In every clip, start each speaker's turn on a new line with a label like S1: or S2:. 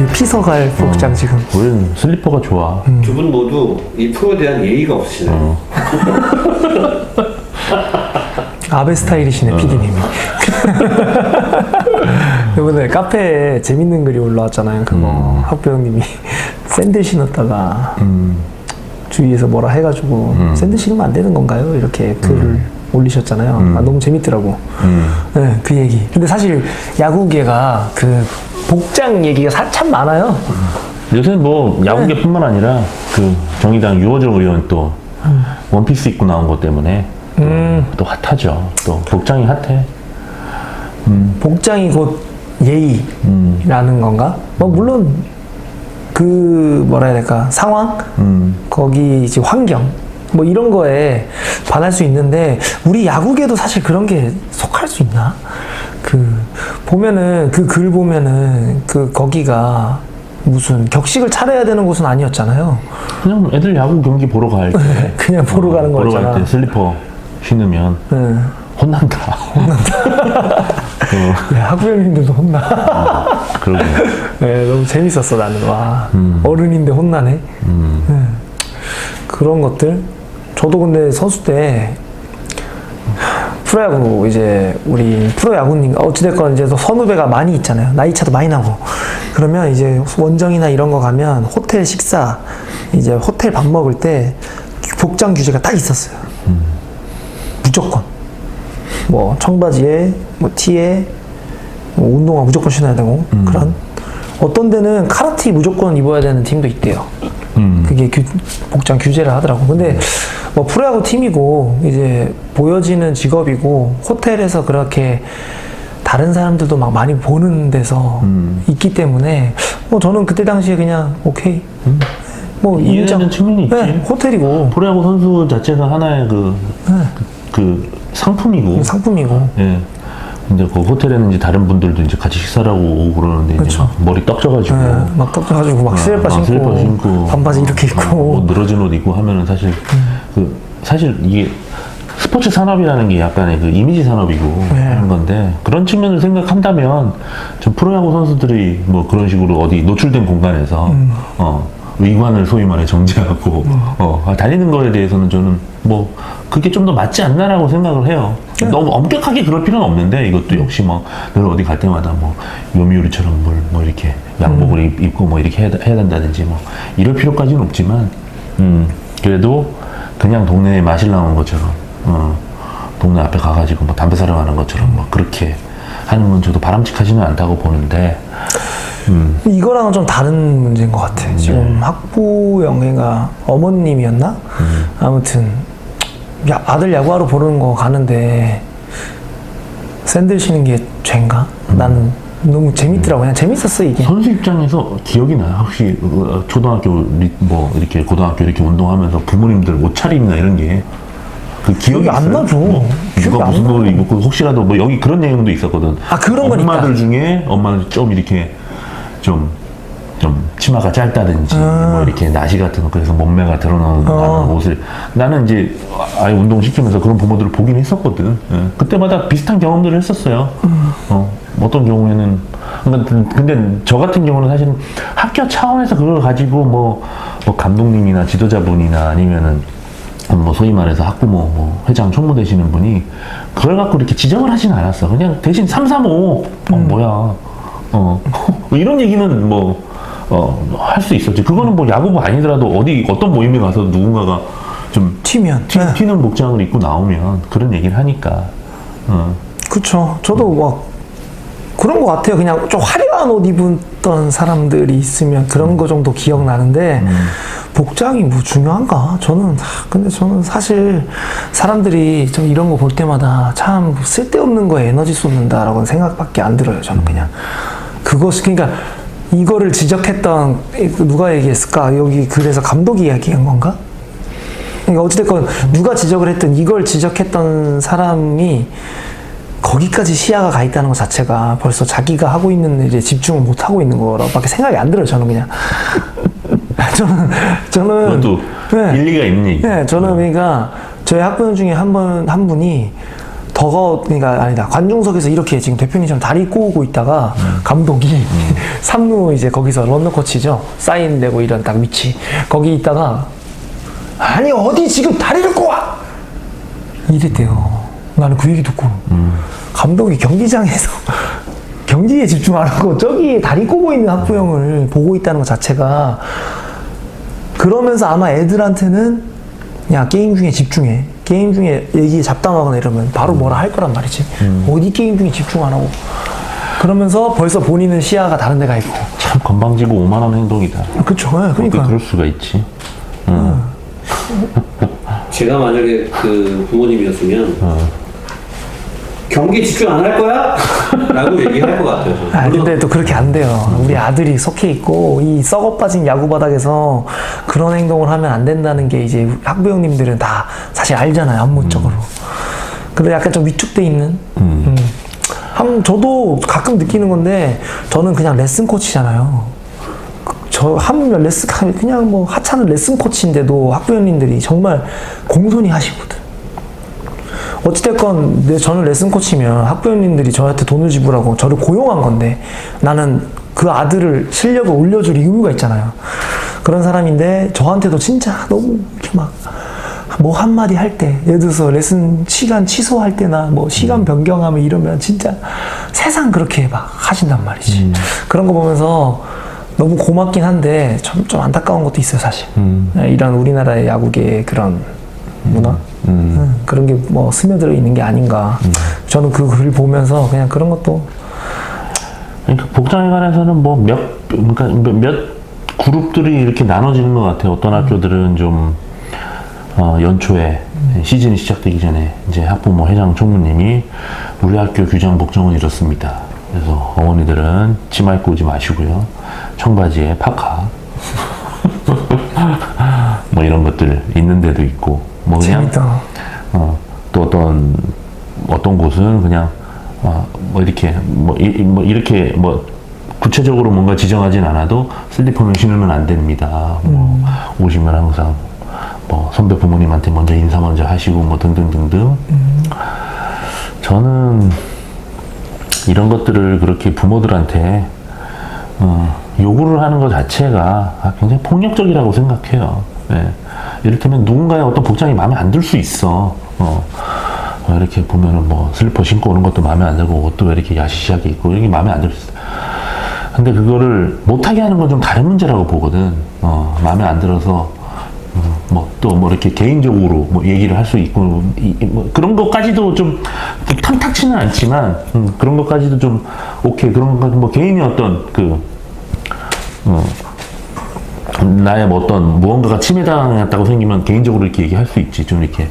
S1: 우리 피서갈 복장 지금.
S2: 우리는 슬리퍼가 좋아.
S3: 두 분 모두 이 프로에 대한 예의가 없으시네요.
S1: 아베 스타일이시네, PD님이. 이번에 카페에 재밌는 글이 올라왔잖아요. 그거 학부 형님이 샌들 신었다가 주위에서 뭐라 해가지고 샌들 신으면 안 되는 건가요? 이렇게 글을 올리셨잖아요. 아, 너무 재밌더라고. 네, 그 얘기. 근데 사실 야구계가 그 복장 얘기가 참 많아요.
S2: 요새는 뭐 야구계뿐만 아니라 그 정의당 유호정 의원 또 원피스 입고 나온 것 때문에 또 핫하죠. 또 복장이 핫해.
S1: 복장이 곧 예의라는 건가? 뭐 물론 그 뭐라 해야 될까 상황, 거기 이제 환경 뭐 이런 거에 반할 수 있는데 우리 야구계도 사실 그런 게 속할 수 있나? 그 보면은 그 글 보면은 그 거기가 무슨 격식을 차려야 되는 곳은 아니었잖아요.
S2: 그냥 애들 야구 경기 보러 갈 때
S1: 그냥 보러 가는
S2: 보러
S1: 거였잖아.
S2: 갈 때 슬리퍼 신으면 혼난다.
S1: 학부 형님들도 혼나.
S2: 그러게.
S1: 네, 너무 재밌었어 나는. 와 어른인데 혼나네. 네. 그런 것들. 저도 근데 선수 때 프로야구 이제 우리 프로야구님 어찌됐건 이제 선후배가 많이 있잖아요. 나이 차도 많이 나고. 그러면 이제 원정이나 이런 거 가면 호텔 식사 이제 호텔 밥 먹을 때 복장 규제가 딱 있었어요. 무조건 뭐 청바지에 뭐 티에 뭐 운동화 무조건 신어야 되고 그런. 어떤 데는 카라티 무조건 입어야 되는 팀도 있대요. 그게 복장 규제를 하더라고. 근데 뭐 프로야구 팀이고 이제 보여지는 직업이고 호텔에서 그렇게 다른 사람들도 막 많이 보는 데서 있기 때문에 뭐 저는 그때 당시에 그냥 오케이 뭐
S2: 이해되는 측면이 있지.
S1: 네, 호텔이고
S2: 프로야구 선수 자체가 하나의 그 상품이고.
S1: 상품이고.
S2: 예. 근데 그 호텔에는 이제 다른 분들도 이제 같이 식사를 하고 오고 그러는데 이제
S1: 그쵸.
S2: 막 머리 떡져가지고
S1: 네, 막 떡져가지고 막 슬리퍼 신고 반바지 이렇게 입고
S2: 뭐 늘어진 옷 입고 하면은 사실 사실 이게 스포츠 산업이라는 게 약간의 그 이미지 산업이고 하는 건데 그런 측면을 생각한다면 좀 프로야구 선수들이 뭐 그런 식으로 어디 노출된 공간에서 의관을 소위 말해 정지하고 달리는 거에 대해서는 저는 뭐 그게 좀 더 맞지 않나라고 생각을 해요. 너무 엄격하게 그럴 필요는 없는데 이것도 역시 뭐 늘 어디 갈 때마다 뭐 요미우리처럼 뭐 이렇게 양복을 입고 뭐 이렇게 해야 된다든지 뭐 이럴 필요까지는 없지만 그래도 그냥 동네에 마실 나온 것처럼 동네 앞에 가가지고 뭐 담배 사러 가는 것처럼 뭐 그렇게 하는 건 저도 바람직하지는 않다고 보는데
S1: 이거랑은 좀 다른 문제인 것 같아. 지금 학부 영애가 어머님이었나? 아무튼 아들 야구하러 보는 거 가는데 샌들 신는 게 죄인가? 나는 너무 재밌더라고. 그냥 재밌었어 이게.
S2: 선수 입장에서 기억이 나요. 혹시 초등학교 뭐 이렇게 고등학교 이렇게 운동하면서 부모님들 옷차림이나 이런 게 그 기억이
S1: 안 나죠.
S2: 누가 무슨 걸 입고 혹시라도 뭐 여기 그런 내용도 있었거든.
S1: 아 그런 거니까.
S2: 엄마들 중에 엄마는 좀 이렇게 좀 치마가 짧다든지 뭐 이렇게 나시 같은 거 그래서 몸매가 드러나는 옷을 나는 이제 아이 운동 시키면서 그런 부모들을 보긴 했었거든. 예. 그때마다 비슷한 경험들을 했었어요. 어떤 경우에는 근데 저 같은 경우는 사실 학교 차원에서 그걸 가지고 뭐 감독님이나 지도자분이나 아니면은 뭐 소위 말해서 학부모 뭐 회장 총무 되시는 분이 그걸 갖고 이렇게 지적을 하진 않았어. 그냥 대신 335 뭐야 이런 얘기는 뭐 할 수 있었지. 그거는 뭐 야구부 아니더라도 어떤 모임에 가서 누군가가 좀 튀는 복장을 입고 나오면 그런 얘기를 하니까.
S1: 그쵸. 저도 막 그런 것 같아요. 그냥 좀 화려한 옷 입었던 사람들이 있으면 그런 거 정도 기억나는데 복장이 뭐 중요한가? 근데 저는 사실 사람들이 좀 이런 거 볼 때마다 참 쓸데없는 거에 에너지 쏟는다라고 생각밖에 안 들어요. 저는 그냥 그러니까 이거를 지적했던 누가 얘기했을까? 여기 그래서 감독이 이야기한 건가? 그러니까 어찌됐건 누가 지적을 했든 이걸 지적했던 사람이 거기까지 시야가 가 있다는 것 자체가 벌써 자기가 하고 있는 일에 집중을 못 하고 있는 거라고밖에 생각이 안 들어요. 저는 그냥 저는
S2: 그것도 일리가 있는 얘기.
S1: 네, 저는 그러니까 저희 학부모 중에 한 분이 그러니까 아니다. 관중석에서 이렇게 지금 대표님처럼 다리 꼬고 있다가 감독이 3루 이제 거기서 런너 코치죠. 사인 내고 이런 딱 위치. 거기 있다가 아니 어디 지금 다리를 꼬아! 이랬대요. 나는 그 얘기 듣고 감독이 경기장에서 경기에 집중 안 하고 저기 다리 꼬고 있는 학부형을 보고 있다는 것 자체가 그러면서 아마 애들한테는 야 게임 중에 집중해. 게임 중에 얘기에 잡담하거나 이러면 바로 뭐라 할 거란 말이지. 어디 게임 중에 집중 안 하고. 그러면서 벌써 본인은 시야가 다른 데가 있고.
S2: 참 건방지고 오만한 행동이다.
S1: 그쵸. 네,
S2: 어떻게
S1: 그러니까.
S2: 그럴 수가 있지.
S3: 제가 만약에 그 부모님이었으면 경기 집중 안 할 거야? 라고 얘기할 것 같아요. 저는.
S1: 아, 근데 또 그렇게 안 돼요. 우리 아들이 속해 있고, 이 썩어 빠진 야구 바닥에서 그런 행동을 하면 안 된다는 게 이제 학부형님들은 다 사실 알잖아요, 안무적으로. 근데 약간 좀 위축돼 있는? 저도 가끔 느끼는 건데, 저는 그냥 레슨 코치잖아요. 저 하물며 그냥 뭐 하찮은 레슨 코치인데도 학부형님들이 정말 공손히 하시거든. 어찌됐건 저는 레슨 코치면 학부형님들이 저한테 돈을 지불하고 저를 고용한 건데 나는 그 아들을 실력을 올려줄 의무가 있잖아요. 그런 사람인데 저한테도 진짜 너무 이렇게 막 뭐 한마디 할 때 예를 들어서 레슨 시간 취소할 때나 뭐 시간 변경하면 이러면 진짜 세상 그렇게 막 하신단 말이지. 그런 거 보면서 너무 고맙긴 한데 좀 안타까운 것도 있어요 사실. 이런 우리나라의 야구계의 그런 문화? 그런 게 뭐 스며들어 있는 게 아닌가. 저는 그 글 보면서 그냥 그런 것도.
S2: 그러니까 복장에 관해서는 뭐 그러니까 몇 그룹들이 이렇게 나눠지는 것 같아요. 어떤 학교들은 좀, 연초에 시즌이 시작되기 전에 이제 학부모 회장 총무님이 우리 학교 규정 복장은 이렇습니다. 그래서 어머니들은 치마 입고 오지 마시고요. 청바지에 파카. 뭐 이런 것들 있는 데도 있고. 뭐 그냥
S1: 재밌다.
S2: 또 어떤 곳은 그냥 뭐 이렇게 이렇게 구체적으로 뭔가 지정하진 않아도 슬리퍼는 신으면 안 됩니다. 뭐 오시면 항상 뭐 선배 부모님한테 먼저 인사 먼저 하시고 뭐 등등등등. 저는 이런 것들을 그렇게 부모들한테 요구를 하는 것 자체가 굉장히 폭력적이라고 생각해요. 네. 이를테면 누군가의 어떤 복장이 마음에 안 들 수 있어. 이렇게 보면은 뭐 슬리퍼 신고 오는 것도 마음에 안 들고 옷도 왜 이렇게 야시시하게 입고 이게 마음에 안 들 수 있어. 근데 그거를 못하게 하는 건 좀 다른 문제라고 보거든. 마음에 안 들어서 또 이렇게 개인적으로 뭐 얘기를 할 수 있고 뭐 그런 것까지도 좀 탐탁치는 않지만 그런 것까지도 좀 오케이 그런 거 뭐 개인의 어떤 나의 뭐 어떤 무언가가 침해당했다고 생기면 개인적으로 이렇게 얘기할 수 있지. 좀 이렇게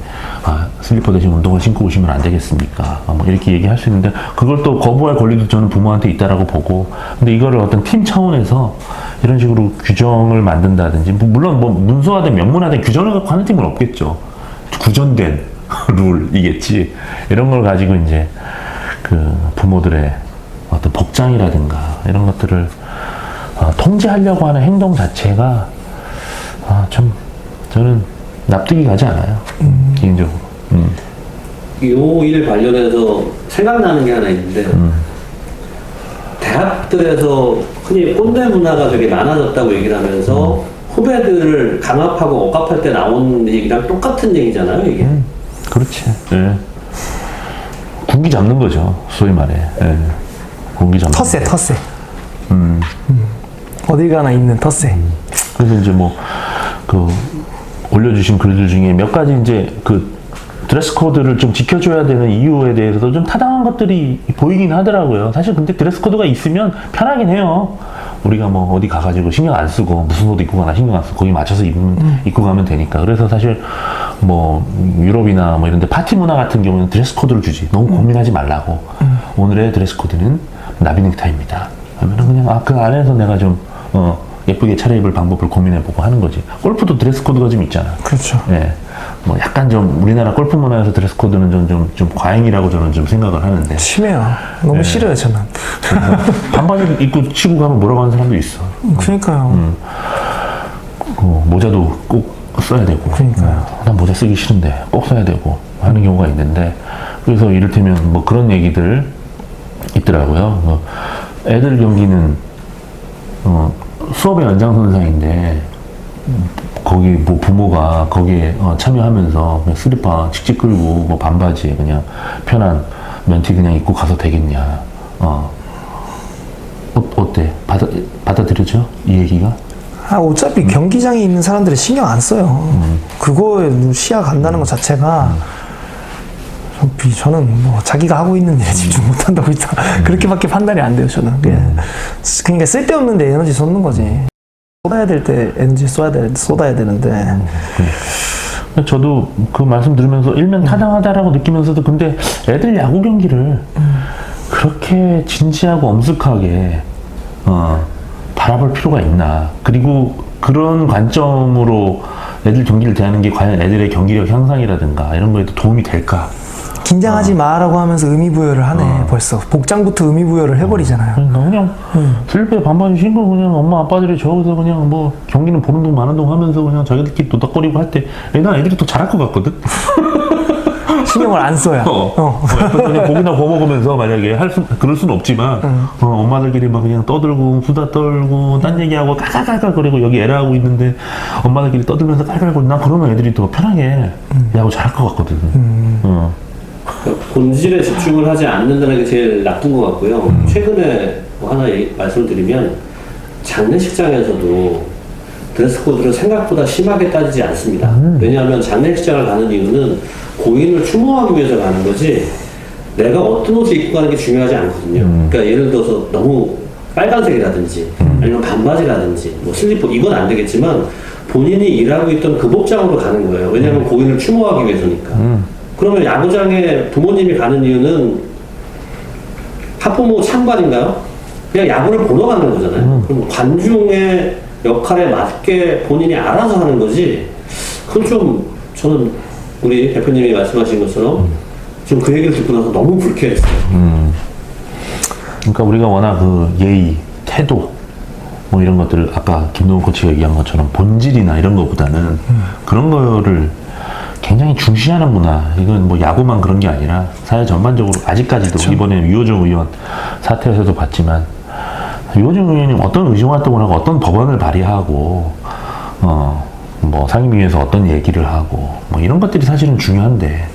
S2: 슬리퍼 대신 운동화 신고 오시면 안 되겠습니까? 뭐 이렇게 얘기할 수 있는데 그걸 또 거부할 권리도 저는 부모한테 있다라고 보고. 근데 이거를 어떤 팀 차원에서 이런 식으로 규정을 만든다든지 물론 뭐 문서화된 명문화된 규정을 갖고 하는 팀은 없겠죠. 구전된 룰이겠지. 이런 걸 가지고 이제 그 부모들의 어떤 복장이라든가 이런 것들을 통제하려고 하는 행동 자체가 참 저는 납득이 가지 않아요. 개인적으로.
S3: 요 일 관련해서 생각나는 게 하나 있는데 대학들에서 흔히 꼰대 문화가 되게 많아졌다고 얘기를 하면서 후배들을 강압하고 억압할 때 나오는 얘기랑 똑같은 얘기잖아요, 이게.
S2: 그렇지. 예. 군기 잡는 거죠, 소위 말해. 예. 군기 잡는.
S1: 텃세. 어딜 가나 있는 텃세.
S2: 그래서 이제 올려주신 글들 중에 몇 가지 이제 드레스 코드를 좀 지켜줘야 되는 이유에 대해서도 좀 타당한 것들이 보이긴 하더라고요. 사실 근데 드레스 코드가 있으면 편하긴 해요. 우리가 뭐 어디 가가지고 신경 안 쓰고 무슨 옷 입고 가나 신경 안 쓰고 거기 맞춰서 입고 가면 되니까. 그래서 사실 뭐 유럽이나 뭐 이런 데 파티 문화 같은 경우는 드레스 코드를 주지. 너무 고민하지 말라고. 오늘의 드레스 코드는 나비 넥타이입니다. 하면은 그냥 그 안에서 내가 좀 예쁘게 차려입을 방법을 고민해보고 하는 거지. 골프도 드레스 코드가 좀 있잖아.
S1: 그렇죠.
S2: 예. 뭐 약간 좀 우리나라 골프 문화에서 드레스 코드는 좀 과잉이라고 저는 좀 생각을 하는데.
S1: 심해요. 너무 싫어요, 저는.
S2: 반바지 입고 치고 가면 뭐라고 하는 사람도 있어.
S1: 그러니까요.
S2: 모자도 꼭 써야 되고.
S1: 그러니까요.
S2: 난 모자 쓰기 싫은데 꼭 써야 되고 하는 경우가 있는데 그래서 이를테면 뭐 그런 얘기들 있더라고요. 애들 경기는 수업의 연장선상인데 거기 뭐 부모가 거기에 참여하면서 그냥 슬리퍼 칙칙 끌고 뭐 반바지에 그냥 편한 면티 그냥 입고 가서 되겠냐. 어때? 받아들여져? 이 얘기가?
S1: 어차피 경기장에 있는 사람들은 신경 안 써요. 그거에 시야 간다는 것 자체가 저는 뭐 자기가 하고 있는 일에 집중 못 한다고 그렇게밖에 판단이 안 돼요, 저는. 그러니까 쓸데없는데 에너지 쏟는 거지. 쏟아야 될 때 에너지 쏟아야 되는데.
S2: 저도 그 말씀 들으면서 일면 타당하다라고 느끼면서도 근데 애들 야구 경기를 그렇게 진지하고 엄숙하게 바라볼 필요가 있나. 그리고 그런 관점으로 애들 경기를 대하는 게 과연 애들의 경기력 향상이라든가 이런 거에도 도움이 될까?
S1: 긴장하지 마라고 하면서 의미부여를 하네. 벌써 복장부터 의미부여를 해버리잖아요.
S2: 그냥 슬리퍼에 반바지 신고 그냥 엄마 아빠들이 저기서 그냥 뭐 경기는 보는 동 마는 동 하면서 그냥 자기들끼리 도닥거리고 할 때 난 애들이 더 잘할 것 같거든.
S1: 신경을 안 써야.
S2: 그냥 고기나 구워 먹으면서 만약에 그럴 수는 없지만 엄마들끼리 막 그냥 떠들고 수다 떨고 딴 얘기하고 깔깔깔깔 거리고 여기 애라 하고 있는데 엄마들끼리 떠들면서 깔깔거리고 난 그러면 애들이 더 편하게 야구 잘할 것 같거든.
S3: 본질에 집중을 하지 않는다는 게 제일 나쁜 것 같고요. 최근에 뭐 하나 말씀드리면 장례식장에서도 드레스 코드를 생각보다 심하게 따지지 않습니다. 왜냐하면 장례식장을 가는 이유는 고인을 추모하기 위해서 가는 거지 내가 어떤 옷을 입고 가는 게 중요하지 않거든요. 그러니까 예를 들어서 너무 빨간색이라든지 아니면 반바지라든지 뭐 슬리퍼 이건 안 되겠지만 본인이 일하고 있던 그 복장으로 가는 거예요. 왜냐하면 고인을 추모하기 위해서니까. 그러면 야구장에 부모님이 가는 이유는 하프모 참관인가요? 그냥 야구를 보러 가는 거잖아요. 그럼 관중의 역할에 맞게 본인이 알아서 하는 거지. 그건 좀 저는 우리 대표님이 말씀하신 것처럼 좀 그 얘기를 듣고 나서 너무 불쾌했어요.
S2: 그러니까 우리가 워낙 그 예의, 태도 뭐 이런 것들을 아까 김동훈 코치가 얘기한 것처럼 본질이나 이런 것보다는 그런 거를 굉장히 중시하는구나. 이건 뭐 야구만 그런 게 아니라 사회 전반적으로 아직까지도 그렇죠. 이번에 유호정 의원 사태에서도 봤지만 유호정 의원이 어떤 의정활동을 하고 어떤 법안을 발의하고 뭐 상임위에서 어떤 얘기를 하고 뭐 이런 것들이 사실은 중요한데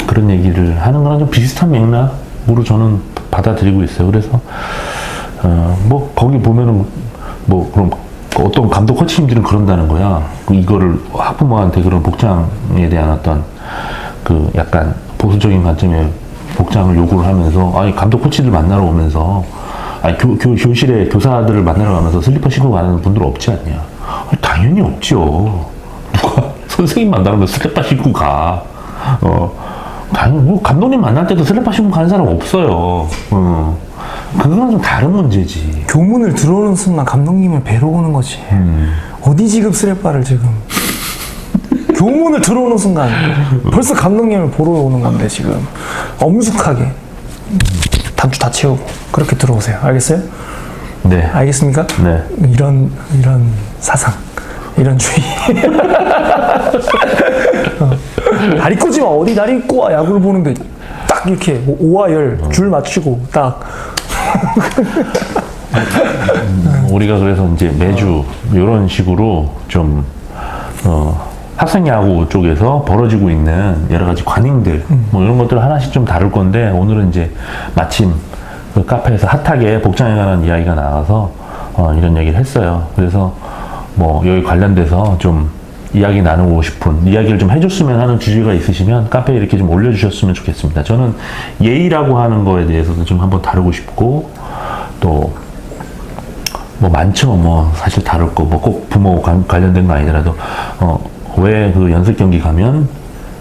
S2: 그런 얘기를 하는 거랑 좀 비슷한 맥락으로 저는 받아들이고 있어요. 그래서 뭐 거기 보면은 뭐 그럼 어떤 감독 코치님들은 그런다는 거야. 이거를 학부모한테 그런 복장에 대한 어떤 그 약간 보수적인 관점의 복장을 요구를 하면서 아니 감독 코치들 만나러 오면서 아니 교실에 교사들을 만나러 가면서 슬리퍼 신고 가는 분들 없지 않냐? 아니, 당연히 없죠. 누가 선생님 만나면 슬리퍼 신고 가. 당연히 뭐 감독님 만날 때도 슬리퍼 신고 가는 사람 없어요. 그거는 좀 다른 문제지.
S1: 교문을 들어오는 순간 감독님을 뵈러 오는 거지. 어디 지급 슬리퍼를 지금. 교문을 들어오는 순간 벌써 감독님을 보러 오는 건데 지금. 엄숙하게. 단추 다 채우고 그렇게 들어오세요. 알겠어요?
S2: 네.
S1: 알겠습니까?
S2: 네.
S1: 이런 사상. 이런 주의. 다리 꼬지 마. 어디 다리 꼬아 야구를 보는데 딱 이렇게 오와 열 줄 맞추고 딱.
S2: 우리가 그래서 이제 매주 이런 식으로 좀 학생 야구 쪽에서 벌어지고 있는 여러 가지 관행들 뭐 이런 것들을 하나씩 좀 다룰 건데 오늘은 이제 마침 그 카페에서 핫하게 복장에 관한 이야기가 나와서 이런 얘기를 했어요. 그래서 뭐 여기 관련돼서 좀 이야기 나누고 싶은 이야기를 좀 해줬으면 하는 주제가 있으시면 카페에 이렇게 좀 올려주셨으면 좋겠습니다. 저는 예의라고 하는 거에 대해서도 좀 한번 다루고 싶고 또 뭐 많죠. 뭐 사실 다룰 거 뭐 꼭 부모 관련된 거 아니더라도 왜 그 연습 경기 가면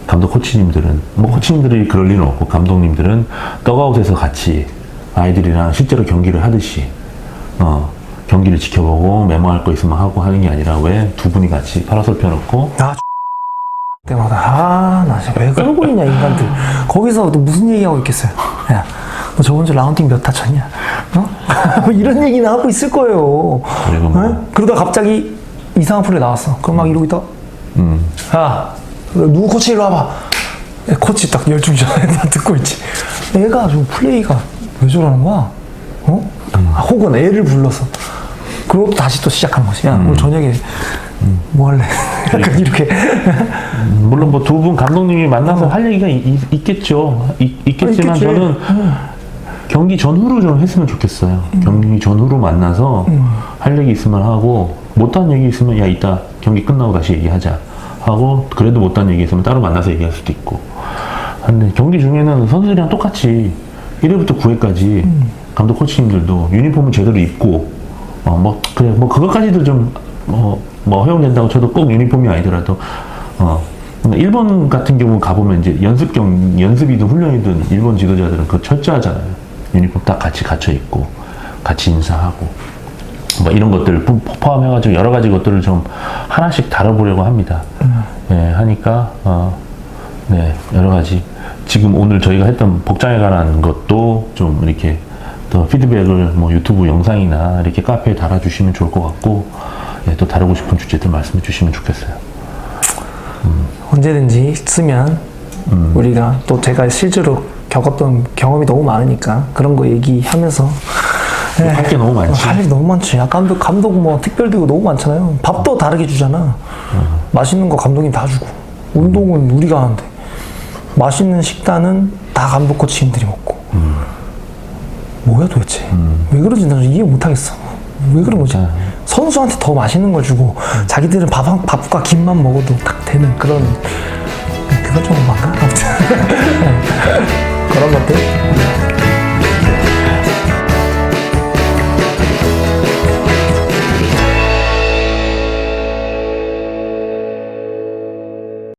S2: 감독 코치님들은 뭐 코치님들이 그럴 리는 없고 감독님들은 떡아웃에서 같이 아이들이랑 실제로 경기를 하듯이 경기를 지켜보고 메모할 거 있으면 하고 하는 게 아니라 왜 두 분이 같이 파라솔 펴놓고
S1: 때마다 나 진짜 왜 그러고 있냐 인간들. 거기서 또 무슨 얘기하고 있겠어요. 야, 너 저번 주 라운딩 몇 타 쳤냐? 이런 얘기는 하고 있을 거예요.
S2: 그리고 뭐
S1: 그러다 갑자기 이상한 플레이 나왔어. 그럼 막 이러고 있다가 야, 누구 코치 일로 와봐. 코치 딱 열중전에 듣고 있지. 애가 좀 플레이가 왜 저러는 거야? 어? 혹은 애를 불러서. 그리고 또 다시 또 시작한 거지. 야, 오늘 저녁에 뭐 할래? 약간 이렇게.
S2: 물론 뭐 두 분 감독님이 만나서 할 얘기가 있겠죠. 있겠지만
S1: 있겠지.
S2: 저는 경기 전후로 좀 했으면 좋겠어요. 경기 전후로 만나서 할 얘기 있으면 하고 못한 얘기 있으면 야 이따 경기 끝나고 다시 얘기하자 하고 그래도 못한 얘기 있으면 따로 만나서 얘기할 수도 있고. 근데 경기 중에는 선수들이랑 똑같이 1회부터 9회까지 감독 코치님들도 유니폼을 제대로 입고 뭐 그래 뭐 그것까지도 좀 뭐 허용된다고 쳐도 꼭 유니폼이 아니더라도 일본 같은 경우 가보면 이제 연습이든 훈련이든 일본 지도자들은 그거 철저하잖아요. 유니폼 딱 같이 갖춰 입고 같이 인사하고 뭐 이런 것들을 포함해가지고 여러 가지 것들을 좀 하나씩 다뤄보려고 합니다. 네, 하니까 네 여러 가지 지금 오늘 저희가 했던 복장에 관한 것도 좀 이렇게 또 피드백을 뭐 유튜브 영상이나 이렇게 카페에 달아주시면 좋을 것 같고 예, 또 다루고 싶은 주제들 말씀해 주시면 좋겠어요.
S1: 언제든지 쓰면 우리가 또 제가 실제로 겪었던 경험이 너무 많으니까 그런 거 얘기하면서
S2: 할 게 너무 많지.
S1: 할 일이 너무 많지. 야, 감독 뭐 특별되고 너무 많잖아요. 밥도 다르게 주잖아. 맛있는 거 감독님 다 주고 운동은 우리가 하는데 맛있는 식단은 다 감독 코치님들이 먹고 뭐야 도대체 왜 그런지 나는 이해 못하겠어. 왜 그런 거지? 선수한테 더 맛있는 걸 주고 자기들은 밥과 김만 먹어도 딱 되는 그런 그거 좀 뭔가 아무튼 그런 것들